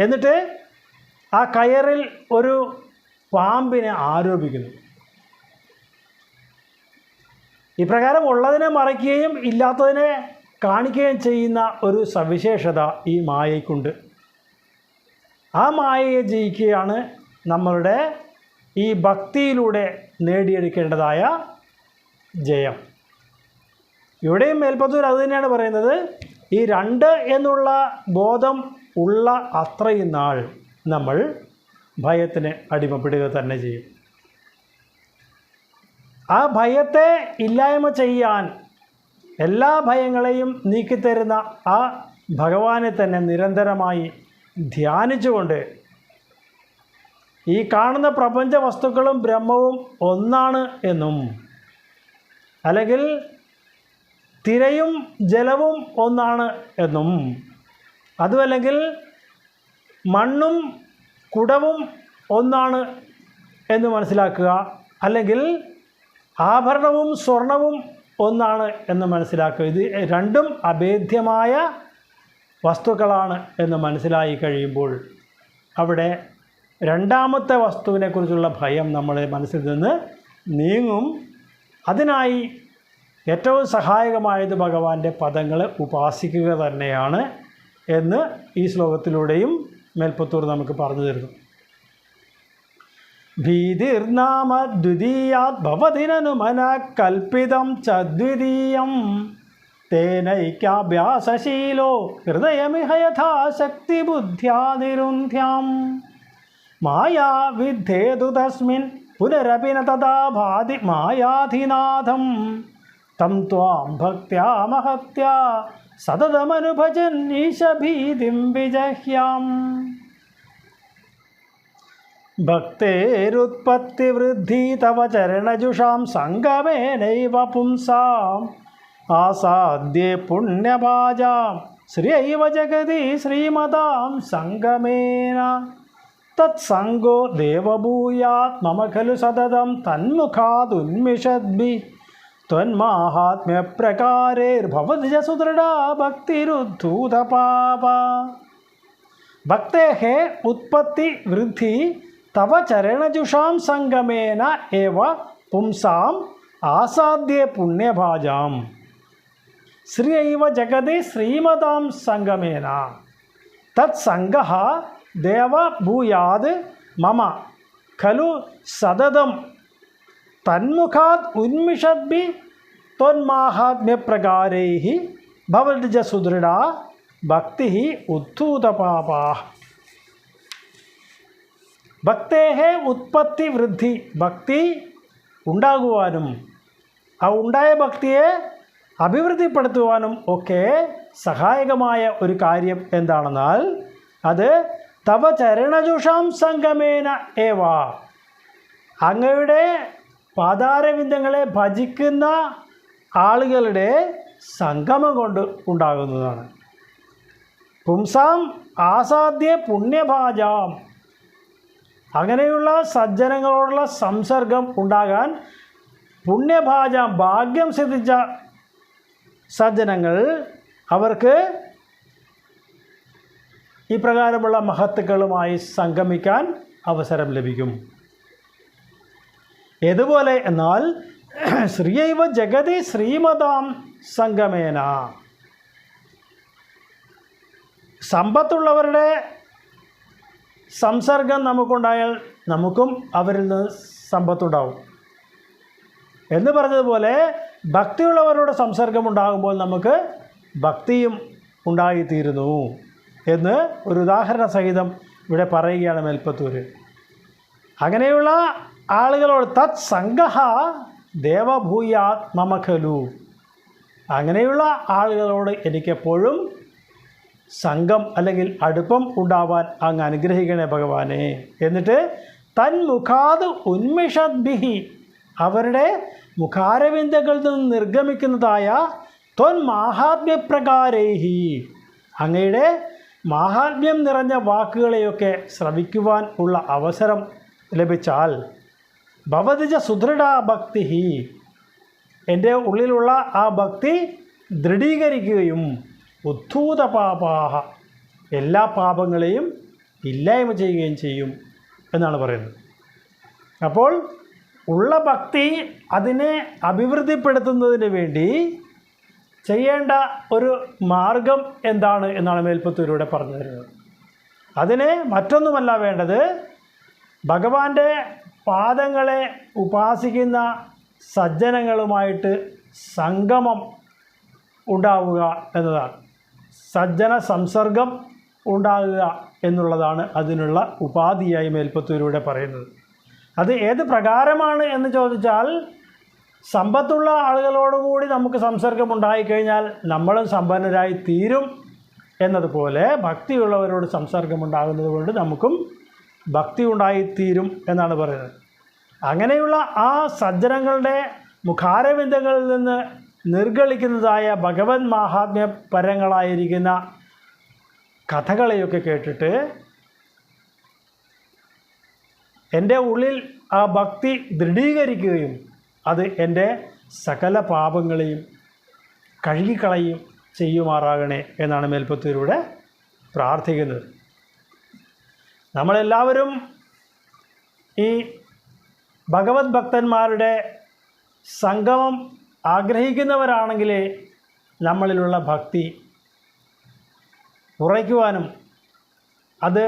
എന്നിട്ട് ആ കയറിൽ ഒരു പാമ്പിനെ ആരോപിക്കുന്നു. ഇപ്രകാരം ഉള്ളതിനെ മറയ്ക്കുകയും ഇല്ലാത്തതിനെ കാണിക്കുകയും ചെയ്യുന്ന ഒരു സവിശേഷത ഈ മായയ്ക്കുണ്ട്. ആ മായയെ ജയിക്കുകയാണ് നമ്മളുടെ ഈ ഭക്തിയിലൂടെ നേടിയെടുക്കേണ്ടതായ ജയം. ഇവിടെയും മേൽപ്പത്തൂർ അത് തന്നെയാണ് പറയുന്നത്. ഈ രണ്ട് എന്നുള്ള ബോധം ഉള്ള അത്രയും നാൾ നമ്മൾ ഭയത്തിന് അടിമപ്പെടുക തന്നെ ചെയ്യും. ആ ഭയത്തെ ഇല്ലായ്മ ചെയ്യാൻ എല്ലാ ഭയങ്ങളെയും നീക്കിത്തരുന്ന ആ ഭഗവാനെ തന്നെ നിരന്തരമായി ധ്യാനിച്ചുകൊണ്ട് ഈ കാണുന്ന പ്രപഞ്ച വസ്തുക്കളും ബ്രഹ്മവും ഒന്നാണ് എന്നും, അല്ലെങ്കിൽ തിരയും ജലവും ഒന്നാണ് എന്നും, അതുമല്ലെങ്കിൽ മണ്ണും കുടവും ഒന്നാണ് എന്ന് മനസ്സിലാക്കുക, അല്ലെങ്കിൽ ആഭരണവും സ്വർണവും ഒന്നാണ് എന്ന് മനസ്സിലാക്കുക. ഇത് രണ്ടും അഭേദ്യമായ വസ്തുക്കളാണ് എന്ന് മനസ്സിലായി കഴിയുമ്പോൾ അവിടെ രണ്ടാമത്തെ വസ്തുവിനെക്കുറിച്ചുള്ള ഭയം നമ്മുടെ മനസ്സിൽ നിന്ന് നീങ്ങും. അതിനായി ഏറ്റവും സഹായകമായത് ഭഗവാന്റെ പദങ്ങളെ ഉപാസിക്കുക തന്നെയാണ് എന്ന് ഈ ശ്ലോകത്തിലൂടെയും മേൽപ്പത്തൂർ നമുക്ക് പറഞ്ഞു തരുന്നു. ഭീതിർനാമ ദ്വിതീയാത് ഭവതിനു മനഃ കൽപ്പിതം ചദ്വിതീയം തേനൈക്യാഭ്യാസശീലോ ഹൃദയമിഹ യഥാശക്തി ബുദ്ധ്യാ നിരുന്ധ്യാം മായാ വിദ്ധേതു തസ്മിൻ പുനരപി ന തഥാ ഭാതി മായാധിനാഥം തം ത്വാം ഭക്ത്യാ മഹത്യാ സതതമനുഭജൻ ഈശഭീതിം വിജഹ്യാം. ഭക്തേരുത്പത്തിവൃദ്ധി തവ ചരണജുഷാം സംഗമേനൈവ പുംസാം ആസാദ്യേ പുണ്യഭാജാം ശ്രീയൈവ ജഗതി ശ്രീമതാം സംഗമേന തത്സംഗോ ദേവഭൂയാത് മമ ഖലു സതതം തന്മുഖാതുന്മിഷദ്ഭി ത്വന്മാഹാത്മ്യപ്രകാരൈർഭവതി ച സുദൃഢാ ഭക്തിരുദ്ധൂതപാപ. ഭക്തേഃ ഉത്പത്തി വൃദ്ധി തവ ചരണജുഷാം സംഗമേന ഏവ പുംസാം ആസാദ്യേ പുണ്യഭാജാം ശ്രീയൈവ ജഗതി ശ്രീമതാം സംഗമേന തത്സംഗഃ ദേവഭൂയാത് മമ ഖലു സതതം തന്മുഖാത് ഉന്മിഷദ്ഭി ത്വന്മാഹാത്മ്യപ്രകാരൈഃ ഭവതി ച സുദൃഢാ ഭക്തി ഉദ്ധൂതപാപാ. ഭക്തേഹേ ഉത്പത്തി വൃദ്ധി, ഭക്തി ഉണ്ടാകുവാനും ആ ഉണ്ടായ ഭക്തിയെ അഭിവൃദ്ധിപ്പെടുത്തുവാനും ഒക്കെ സഹായകമായ ഒരു കാര്യം എന്താണെന്നാൽ അത് തവ ചരണജുഷാം സംഗമേന ഏവ, അങ്ങയുടെ പാതാരവിന്ദങ്ങളെ ഭജിക്കുന്ന ആളുകളുടെ സംഗമം കൊണ്ട് ഉണ്ടാകുന്നതാണ്. പുംസാം ആസാദ്യ പുണ്യഭാജാം, അങ്ങനെയുള്ള സജ്ജനങ്ങളോടുള്ള സംസർഗം ഉണ്ടാകാൻ പുണ്യഭാജാം, ഭാഗ്യം സിദ്ധിച്ച സജ്ജനങ്ങൾ, അവർക്ക് ഇപ്രകാരമുള്ള മഹത്തുക്കളുമായി സംഗമിക്കാൻ അവസരം ലഭിക്കും. ഏതുപോലെ എന്നാൽ ശ്രീയൈവ ജഗതി ശ്രീമതാം സംഗമേന, സമ്പത്തുള്ളവരുടെ സംസർഗം നമുക്കുണ്ടായാൽ നമുക്കും അവരിൽ നിന്ന് സമ്പത്തുണ്ടാവും എന്ന് പറഞ്ഞതുപോലെ ഭക്തിയുള്ളവരുടെ സംസർഗം ഉണ്ടാകുമ്പോൾ നമുക്ക് ഭക്തിയും ഉണ്ടായിത്തീരുന്നു എന്ന് ഒരു ഉദാഹരണ സഹിതം ഇവിടെ പറയുകയാണ് മേൽപ്പത്തൂർ. അങ്ങനെയുള്ള ആളുകളോട് തത് സംഘഃ ദേവഭൂയാത് മമ ഖലു, അങ്ങനെയുള്ള ആളുകളോട് എനിക്കെപ്പോഴും സംഘം അല്ലെങ്കിൽ അടുപ്പം ഉണ്ടാവാൻ അങ്ങ് അനുഗ്രഹിക്കണേ ഭഗവാനെ. എന്നിട്ട് തന്മുഖാത് ഉന്മിഷദ്ഭിഹി, അവരുടെ മുഖാരവിന്ദങ്ങളിൽ നിന്ന് നിർഗമിക്കുന്നതായ ത്വൻ മാഹാത്മ്യപ്രകാരൈഹി, അങ്ങയുടെ മാഹാത്മ്യം നിറഞ്ഞ വാക്കുകളെയൊക്കെ ശ്രവിക്കുവാൻ ഉള്ള അവസരം ലഭിച്ചാൽ ഭവതിജ സുദൃഢ ഭക്തി, എൻ്റെ ഉള്ളിലുള്ള ആ ഭക്തി ദൃഢീകരിക്കുകയും ഉദ്ധൂത പാപാഹ, എല്ലാ പാപങ്ങളെയും ഇല്ലായ്മ ചെയ്യുകയും ചെയ്യും എന്നാണ് പറയുന്നത്. അപ്പോൾ ഉള്ള ഭക്തി അതിനെ അഭിവൃദ്ധിപ്പെടുത്തുന്നതിന് വേണ്ടി ചെയ്യേണ്ട ഒരു മാർഗം എന്താണ് എന്നാണ് മേൽപ്പത്തൂരിലൂടെ പറഞ്ഞു തരുന്നത്. അതിന് മറ്റൊന്നുമല്ല വേണ്ടത്, ഭഗവാന്റെ പാദങ്ങളെ ഉപാസിക്കുന്ന സജ്ജനങ്ങളുമായിട്ട് സംഗമം ഉണ്ടാവുക എന്നതാണ്. സജ്ജന സംസർഗം ഉണ്ടാകുക എന്നുള്ളതാണ് അതിനുള്ള ഉപാധിയായി മേൽപ്പത്തൂരിലൂടെ പറയുന്നത്. അത് ഏത് പ്രകാരമാണ് എന്ന് ചോദിച്ചാൽ, സമ്പത്തുള്ള ആളുകളോടുകൂടി നമുക്ക് സംസർഗം ഉണ്ടായിക്കഴിഞ്ഞാൽ നമ്മളും സമ്പന്നരായി തീരും എന്നതുപോലെ ഭക്തിയുള്ളവരോട് സംസർഗം ഉണ്ടാകുന്നത് കൊണ്ട് നമുക്കും ഭക്തി ഉണ്ടായിത്തീരും എന്നാണ് പറയുന്നത്. അങ്ങനെയുള്ള ആ സജ്ജനങ്ങളുടെ മുഖാരവിന്ദങ്ങളിൽ നിന്ന് നിർഗളിക്കുന്നതായ ഭഗവത് മാഹാത്മ്യ പരങ്ങളായിരിക്കുന്ന കഥകളെയൊക്കെ കേട്ടിട്ട് എൻ്റെ ഉള്ളിൽ ആ ഭക്തി ദൃഢീകരിക്കുകയും അത് എൻ്റെ സകല പാപങ്ങളെയും കഴുകിക്കളയും ചെയ്യുമാറാകണേ എന്നാണ് മേൽപ്പത്തൂരിലൂടെ പ്രാർത്ഥിക്കുന്നത്. നമ്മളെല്ലാവരും ഈ ഭഗവത് ഭക്തന്മാരുടെ സംഗമം ആഗ്രഹിക്കുന്നവരാണെങ്കിൽ നമ്മളിലുള്ള ഭക്തി ഉറയ്ക്കുവാനും അത്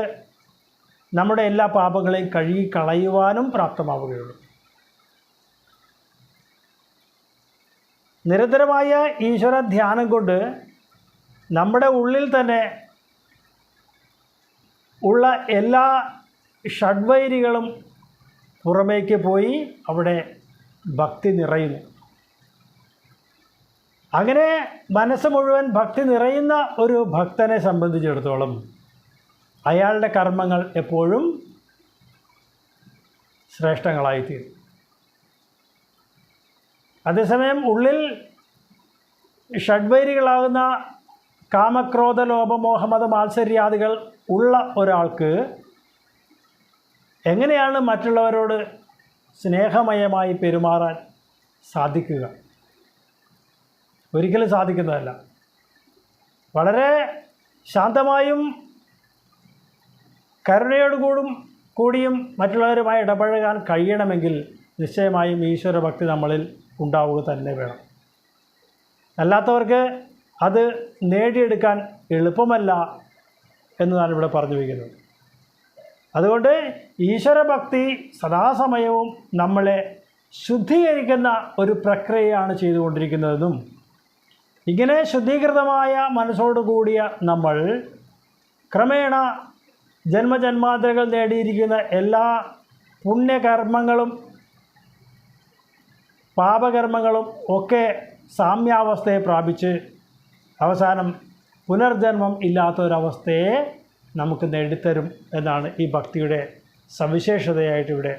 നമ്മുടെ എല്ലാ പാപങ്ങളെയും കഴുകിക്കളയുവാനും പ്രാപ്തമാവുകയുള്ളൂ. നിരന്തരമായ ഈശ്വര ധ്യാനം കൊണ്ട് നമ്മുടെ ഉള്ളിൽ തന്നെ ഉള്ള എല്ലാ ഷഡ്വൈരികളും പുറമേക്ക് പോയി അവിടെ ഭക്തി നിറയുന്നു. അങ്ങനെ മനസ്സ് മുഴുവൻ ഭക്തി നിറയുന്ന ഒരു ഭക്തനെ സംബന്ധിച്ചിടത്തോളം അയാളുടെ കർമ്മങ്ങൾ എപ്പോഴും ശ്രേഷ്ഠങ്ങളായിത്തീരും. അതേസമയം ഉള്ളിൽ ഷഡ്വൈരികളാകുന്ന കാമക്രോധ ലോഭമോഹമത മാത്സര്യാദികൾ ഉള്ള ഒരാൾക്ക് എങ്ങനെയാണ് മറ്റുള്ളവരോട് സ്നേഹമയമായി പെരുമാറാൻ സാധിക്കുക? ഒരിക്കലും സാധിക്കുന്നതല്ല. വളരെ ശാന്തമായും കൂടിയും മറ്റുള്ളവരുമായി ഇടപഴകാൻ കഴിയണമെങ്കിൽ നിശ്ചയമായും ഈശ്വരഭക്തി നമ്മളിൽ ഉണ്ടാവുക തന്നെ വേണം. അല്ലാത്തവർക്ക് അത് നേടിയെടുക്കാൻ എളുപ്പമല്ല എന്നതാണ് ഇവിടെ പറഞ്ഞു വയ്ക്കുന്നത്. അതുകൊണ്ട് ഈശ്വരഭക്തി സദാസമയവും നമ്മളെ ശുദ്ധീകരിക്കുന്ന ഒരു പ്രക്രിയയാണ് ചെയ്തുകൊണ്ടിരിക്കുന്നതെന്നും ഇങ്ങനെ ശുദ്ധീകൃതമായ മനസ്സോടുകൂടിയ നമ്മൾ ക്രമേണ ജന്മജന്മാന്തരങ്ങൾ നേടിയിരിക്കുന്ന എല്ലാ പുണ്യകർമ്മങ്ങളും പാപകർമ്മങ്ങളും ഒക്കെ സാമ്യാവസ്ഥയെ പ്രാപിച്ച് അവസാനം പുനർജന്മം ഇല്ലാത്തൊരവസ്ഥയെ നമുക്ക് നേടിത്തരും എന്നാണ് ഈ ഭക്തിയുടെ സവിശേഷതയായിട്ട് ഇവിടെ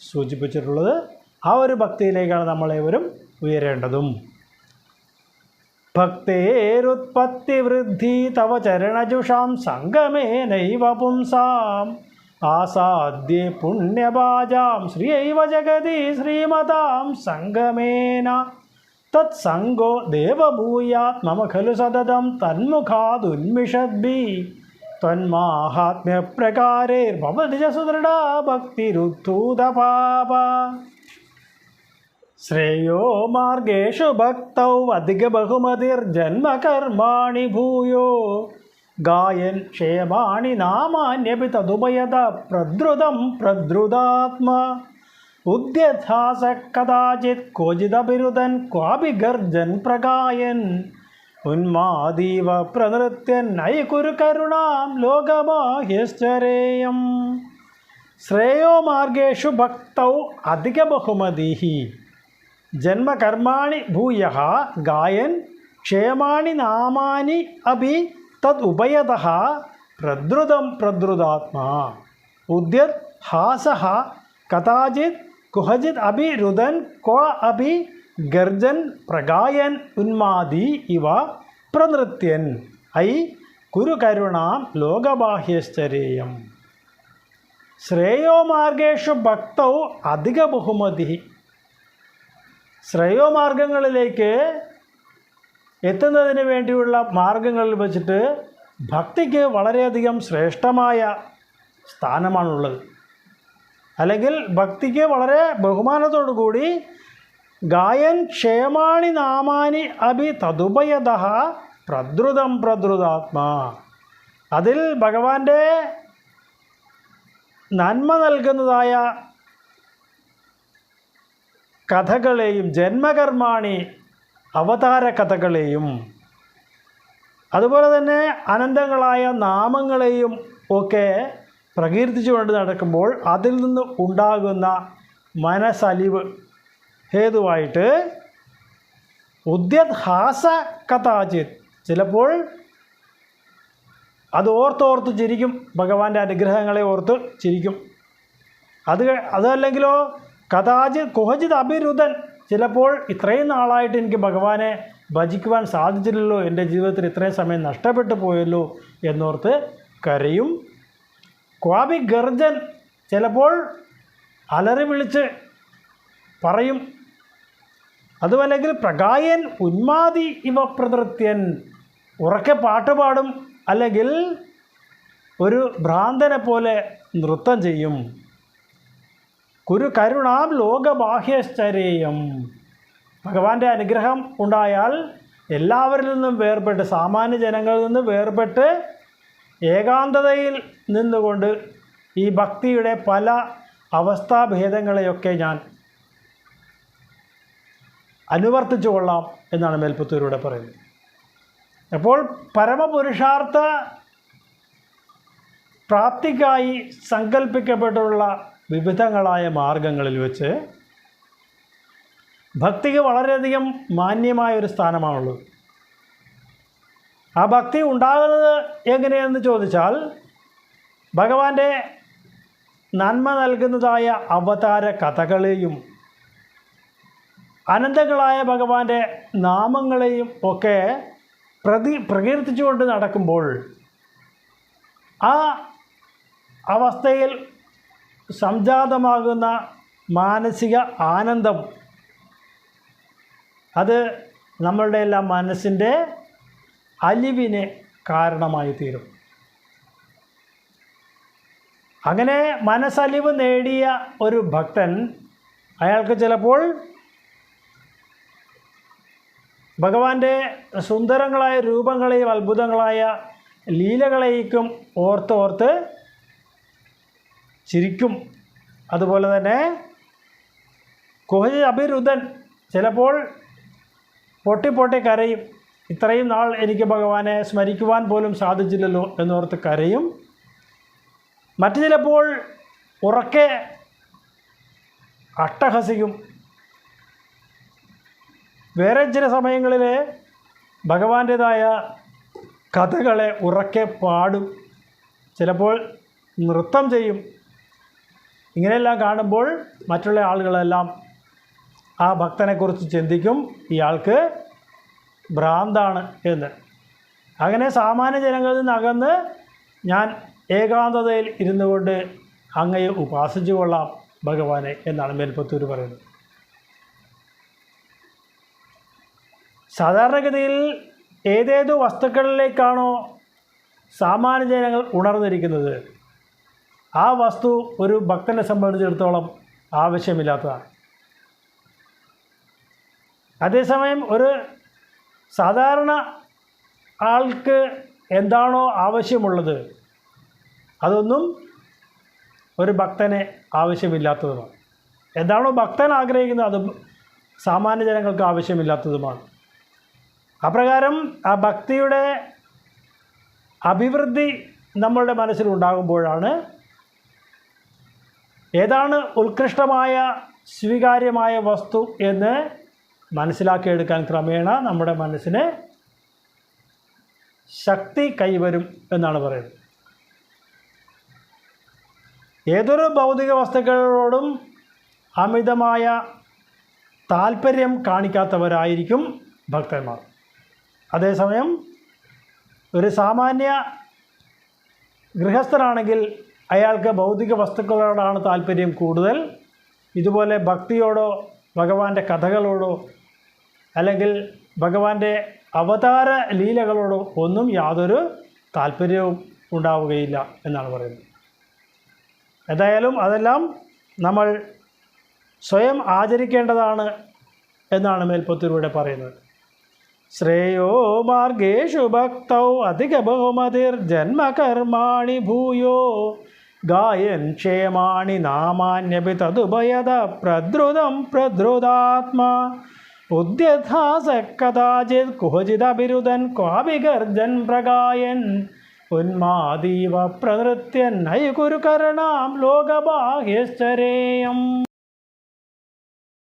സൂചിപ്പിച്ചിട്ടുള്ളത്. ആ ഒരു ഭക്തിയിലേക്കാണ് നമ്മളേവരും ഉയരേണ്ടതും. ഭക്തേരുത്പത്തിവൃദ്ധി തവ ചരണജുഷാം സംഗമേനൈവ പുംസാം ആസാദ്യേ പുണ്യഭാജാം ശ്രീയൈവ ജഗതി ശ്രീമതാം സംഗമേന തത്സംഗോ ദേവഭൂയാത് മമ ഖലു സതതം തന്മുഖാദുന്മിഷദ്ഭി ത്വന്മാഹാത്മ്യപ്രകാരൈർഭവതി ച സുദൃഢാ ഭക്തിരുദ്ധൂതപാപ. ശ്രേയോ മാർഗേഷു ഭക്തൗ അധിക ബഹുമതിർജന്മകർമാണി ഭൂയോ ഗായൻ ക്ഷേമാണി നാമാന്യപി തദുപയത പ്രദ്രുതം പ്രദ്രുതാത്മ ഉദ്യഥാസ കദാചിത് ക്വചിദഭിരുദൻ ക്വാപി ഗർജൻ പ്രഗായൻ ഉന്മാദീവ പ്രനൃത്യൻ നൈകുരു കരുണാം ലോകമാഹ്യശ്ചരേയം. ശ്രേയോ മാർഗേഷു ഭക്തൗ അധിക ബഹുമതിഃ ജന്മകർമാണി ഭൂയഃ ഗായൻ ക്ഷേമാണി നാമാനി അപി തദ് ഉപയതഃ പ്രദ്രുതം പ്രദ്രുതാത്മാ ഉദ്യത് ഹാസഃ കഥാചിത് കുഹചിത് അഭിരുദൻ ക്വ അഭി ഗർജൻ പ്രഗായൻ ഉന്മാദി ഇവ പ്രനൃത്യൻ ഐ കുരു കരുണാം ലോകബാഹ്യശ്ചരേയം. ശ്രേയോ മാർഗേഷു ഭക്തൗ അധിക ബഹുമതി. ശ്രേയോ മാർഗങ്ങളിലേക്ക് എത്തുന്നതിന് വേണ്ടിയുള്ള മാർഗങ്ങളിൽ വച്ചിട്ട് ഭക്തിക്ക് വളരെയധികം ശ്രേഷ്ഠമായ സ്ഥാനമാണുള്ളത്. അല്ലെങ്കിൽ ഭക്തിക്ക് വളരെ ബഹുമാനത്തോടു കൂടി ഗായൻ ക്ഷേമാണി നാമാനി അഭി തദുപയതഃ പ്രദ്രുതം പ്രദ്രുതാത്മാ. അതിൽ ഭഗവാന്റെ നന്മ നൽകുന്നതായ കഥകളെയും ജന്മകർമാണി അവതാര കഥകളെയും അതുപോലെ തന്നെ അനന്തങ്ങളായ നാമങ്ങളെയും ഒക്കെ പ്രകീർത്തിച്ചുകൊണ്ട് നടക്കുമ്പോൾ അതിൽ നിന്ന് ഉണ്ടാകുന്ന മനസ്സലിവ് ഹേതുവായിട്ട് ഉദ്യത് ഹാസ കഥാചിത് ചിലപ്പോൾ അത് ഓർത്തോർത്ത് ചിരിക്കും, ഭഗവാന്റെ അനുഗ്രഹങ്ങളെ ഓർത്ത് ചിരിക്കും. അതല്ലെങ്കിലോ കഥാചിത് കുഹചിത് അഭിരുദൻ ചിലപ്പോൾ ഇത്രയും നാളായിട്ട് എനിക്ക് ഭഗവാനെ ഭജിക്കുവാൻ സാധിച്ചില്ലല്ലോ, എൻ്റെ ജീവിതത്തിൽ ഇത്രയും സമയം നഷ്ടപ്പെട്ടു പോയല്ലോ എന്നോർത്ത് കരയും. ക്വാപി ഗർജൻ ചിലപ്പോൾ അലറി വിളിച്ച് പറയും. അതുമല്ലെങ്കിൽ പ്രഗായൻ ഉന്മാദി ഇവ പ്രനൃത്യൻ ഉറക്കെ പാട്ടുപാടും, അല്ലെങ്കിൽ ഒരു ഭ്രാന്തനെ പോലെ നൃത്തം ചെയ്യും. കുരു കരുണാം ലോകബാഹ്യശ്ചരേയം. ഭഗവാന്റെ അനുഗ്രഹം ഉണ്ടായാൽ എല്ലാവരിൽ നിന്നും വേർപെട്ട്, സാമാന്യ ജനങ്ങളിൽ നിന്ന് വേർപെട്ട് ഏകാന്തതയിൽ നിന്നുകൊണ്ട് ഈ ഭക്തിയുടെ പല അവസ്ഥാഭേദങ്ങളെയൊക്കെ ഞാൻ അനുവർത്തിച്ചു കൊള്ളാം എന്നാണ് മേൽപ്പത്തൂരിലൂടെ പറയുന്നത്. അപ്പോൾ പരമപുരുഷാർത്ഥ പ്രാപ്തിക്കായി സങ്കല്പിക്കപ്പെട്ടുള്ള വിവിധങ്ങളായ മാർഗങ്ങളിൽ വെച്ച് ഭക്തിക്ക് വളരെയധികം മാന്യമായൊരു സ്ഥാനമാണുള്ളത്. ആ ഭക്തി ഉണ്ടാകുന്നത് എങ്ങനെയെന്ന് ചോദിച്ചാൽ ഭഗവാന്റെ നന്മ നൽകുന്നതായ അവതാര കഥകളെയും അനന്തങ്ങളായ ഭഗവാന്റെ നാമങ്ങളെയും ഒക്കെ പ്രകീർത്തിച്ചുകൊണ്ട് നടക്കുമ്പോൾ ആ അവസ്ഥയിൽ സംജാതമാകുന്ന മാനസിക ആനന്ദം അത് നമ്മളുടെ എല്ലാം മനസ്സിൻ്റെ അലിവിന് കാരണമായി തീരും. അങ്ങനെ മനസ്സലിവ് നേടിയ ഒരു ഭക്തൻ അയാൾക്ക് ചിലപ്പോൾ ഭഗവാന്റെ സുന്ദരങ്ങളായ രൂപങ്ങളെയും അത്ഭുതങ്ങളായ ലീലകളെയും ഓർത്തോർത്ത് ചിരിക്കും. അതുപോലെ തന്നെ കുഹചിത് അഭിരുദൻ ചിലപ്പോൾ പൊട്ടി കരയും. ഇത്രയും നാൾ എനിക്ക് ഭഗവാനെ സ്മരിക്കുവാൻ പോലും സാധിച്ചില്ലല്ലോ എന്നോർത്ത് കരയും. മറ്റു ചിലപ്പോൾ ഉറക്കെ അട്ടഹസിക്കും. വേറെ ചില സമയങ്ങളിൽ ഭഗവാന്റേതായ കഥകളെ ഉറക്കെ പാടും, ചിലപ്പോൾ നൃത്തം ചെയ്യും. ഇങ്ങനെയെല്ലാം കാണുമ്പോൾ മറ്റുള്ള ആളുകളെല്ലാം ആ ഭക്തനെക്കുറിച്ച് ചിന്തിക്കും, ഇയാൾക്ക് ഭ്രാന്താണ് എന്ന്. അങ്ങനെ സാമാന്യ ജനങ്ങളിൽ നിന്ന് അകന്ന് ഞാൻ ഏകാന്തതയിൽ ഇരുന്നു കൊണ്ട് അങ്ങയെ ഉപാസിച്ചു കൊള്ളാം ഭഗവാനെ എന്നാണ് മേൽപ്പത്തൂർ പറയുന്നത്. സാധാരണഗതിയിൽ ഏതേതു വസ്തുക്കളിലേക്കാണോ സാമാന്യ ജനങ്ങൾ ഉണർന്നിരിക്കുന്നത്, ആ വസ്തു ഒരു ഭക്തനെ സംബന്ധിച്ചിടത്തോളം ആവശ്യമില്ലാത്തതാണ്. അതേസമയം ഒരു സാധാരണ ആൾക്ക് എന്താണോ ആവശ്യമുള്ളത് അതൊന്നും ഒരു ഭക്തനെ ആവശ്യമില്ലാത്തതുമാണ്. എന്താണോ ഭക്തൻ ആഗ്രഹിക്കുന്നത് അത് സാമാന്യ ജനങ്ങൾക്ക് ആവശ്യമില്ലാത്തതുമാണ്. അപ്രകാരം ആ ഭക്തിയുടെ അഭിവൃദ്ധി നമ്മളുടെ മനസ്സിലുണ്ടാകുമ്പോഴാണ് ഏതാണ് ഉത്കൃഷ്ടമായ സ്വീകാര്യമായ വസ്തു എന്ന് മനസ്സിലാക്കിയെടുക്കാൻ ക്രമേണ നമ്മുടെ മനസ്സിന് ശക്തി കൈവരും എന്നാണ് പറയുന്നത്. ഏതൊരു ഭൗതിക വസ്തുക്കളോടും അമിതമായ താല്പര്യം കാണിക്കാത്തവരായിരിക്കും ഭക്തന്മാർ. അതേസമയം ഒരു സാമാന്യ ഗൃഹസ്ഥനാണെങ്കിൽ അയാൾക്ക് ഭൗതിക വസ്തുക്കളോടാണ് താല്പര്യം കൂടുതൽ. ഇതുപോലെ ഭക്തിയോടോ ഭഗവാന്റെ കഥകളോടോ അല്ലെങ്കിൽ ഭഗവാന്റെ അവതാര ലീലകളോടോ ഒന്നും യാതൊരു താല്പര്യവും ഉണ്ടാവുകയില്ല എന്നാണ് പറയുന്നത്. ഏതായാലും അതെല്ലാം നമ്മൾ സ്വയം ആചരിക്കേണ്ടതാണ് എന്നാണ് മേൽപ്പത്തൂരിലൂടെ പറയുന്നത്. ശ്രേയോ മാർഗേഷു ഭക്തൗ അധിക ബഹുമതിർ ജന്മകർമാണി ഭൂയോ ഗായൻ ക്ഷേമാണി നാമാന്യപി തതുഭയത പ്രദ്രുതം പ്രദ്രുതാത്മാ ഉദ്യഥാസ കഥാചിത് കുഹചിദഭിരുദൻ ക്വാഭിഗർജൻ പ്രഗായൻ ഉന്മാദീവ പ്രനൃത്യൻ നൈകുരുകരണാം ലോകബാഹ്യശ്ചരേയം.